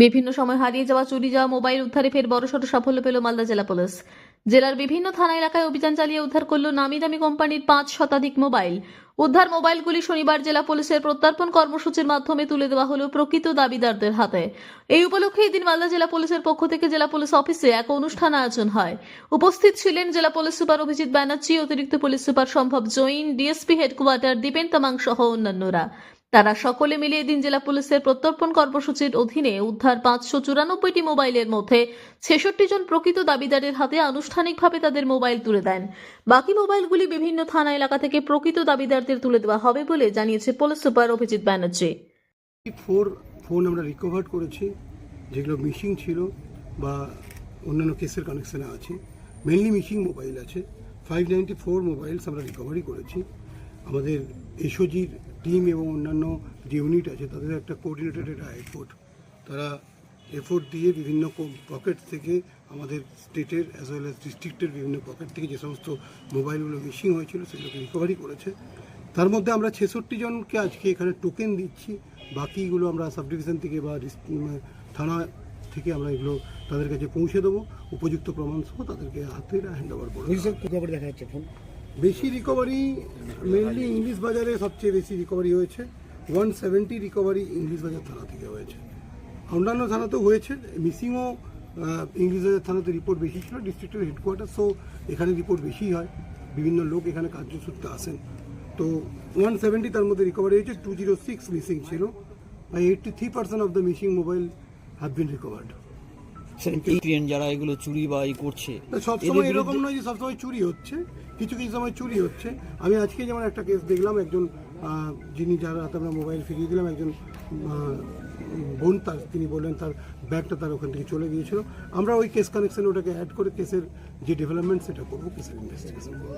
বিভিন্ন সময় হারিয়ে যাওয়া চুরি যাওয়া মোবাইল উদ্ধারে ফের বড়সড় সাফল্য পেল মালদা জেলা পুলিশ। জেলার বিভিন্ন থানা এলাকায় অভিযান চালিয়ে উদ্ধার করল নামি দামি কোম্পানির 5 শতাধিক মোবাইল। উদ্ধার মোবাইলগুলি শনিবার জেলা পুলিশের প্রত্যর্পণ কর্মসূচির মাধ্যমে তুলে দেওয়া হলো প্রকৃত দাবিদারদের হাতে। এই উপলক্ষে এদিন মালদা জেলা পুলিশের পক্ষ থেকে জেলা পুলিশ অফিসে এক অনুষ্ঠান আয়োজন হয়। উপস্থিত ছিলেন জেলা পুলিশ সুপার অভিজিৎ ব্যানার্জি, অতিরিক্ত পুলিশ সুপার সম্ভব জৈন, ডিএসপি হেডকোয়ার্টার দীপেন তামাং সহ অন্যান্যরা। তারা সকলে মিলে এদিন জেলা পুলিশের প্রত্যর্পণ কর্মসূচির অধীনে উদ্ধার 594টি মোবাইলের মধ্যে 66 জন প্রকৃত দাবিদারের হাতে আনুষ্ঠানিকভাবে তাদের মোবাইল তুলে দেন। বাকি মোবাইলগুলি বিভিন্ন থানা এলাকা থেকে প্রকৃত দাবিদারদের তুলে দেওয়া হবে বলে জানিয়েছে police super Abhijit Banerjee. 4 phone আমরা রিকভার করেছি, যেগুলো মিসিং ছিল বা অন্যান্য কেসের কানেকশনে আছে। মেনলি মিসিং মোবাইল আছে। 594 মোবাইলস আমরা রিকভারি করেছি। আমাদের এসওজির টিম এবং অন্যান্য যে ইউনিট আছে তাদের একটা কোঅর্ডিনেটেড এফোর্ট, তারা এফোর্ট দিয়ে বিভিন্ন পকেট থেকে আমাদের স্টেটের অ্যাজ ওয়েল অ্যাজ ডিস্ট্রিক্টের বিভিন্ন পকেট থেকে যে সমস্ত মোবাইলগুলো মিসিং হয়েছিল সেগুলোকে রিকভারি করেছে। তার মধ্যে আমরা 66 জনকে আজকে এখানে টোকেন দিচ্ছি। বাকিগুলো আমরা সাব ডিভিশন থেকে বা থানা থেকে আমরা এগুলো তাদের কাছে পৌঁছে দেবো। উপযুক্ত প্রমাণ সহ তাদেরকে হাতে হ্যান্ড ওভার করবো। দেখা যাচ্ছে ফোন বেশি রিকভারি মেনলি ইংলিশ বাজারে সবচেয়ে বেশি রিকভারি হয়েছে। 170 রিকভারি ইংলিশ বাজার থানা থেকে হয়েছে। অন্যান্য থানাতেও হয়েছে। মিসিংও ইংলিশ বাজার থানাতে রিপোর্ট বেশি ছিল, ডিস্ট্রিক্টের হেডকোয়ার্টার, সো এখানে রিপোর্ট বেশি হয়। বিভিন্ন লোক এখানে কার্যসূত্রে আসেন। তো 170 তার মধ্যে রিকভারি হয়েছে। 206 মিসিং ছিল। 83% of the missing mobile have been recovered. যারা এগুলো চুরি বা করছে, সবসময় এরকম নয় যে সবসময় চুরি হচ্ছে, কিছু কিছু সময় চুরি হচ্ছে। আমি আজকে যেমন একটা কেস দেখলাম, একজন যিনি যার হাতে আমরা মোবাইল ফিরিয়ে দিলাম, একজন বোন, তিনি বললেন তার ব্যাগটা তার ওখান থেকে চলে গিয়েছিল। আমরা ওই কেস কানেকশন ওটাকে অ্যাড করে কেসের যে ডেভেলপমেন্ট সেটা করবো, কেসের ইনভেস্টিগেশন করবো।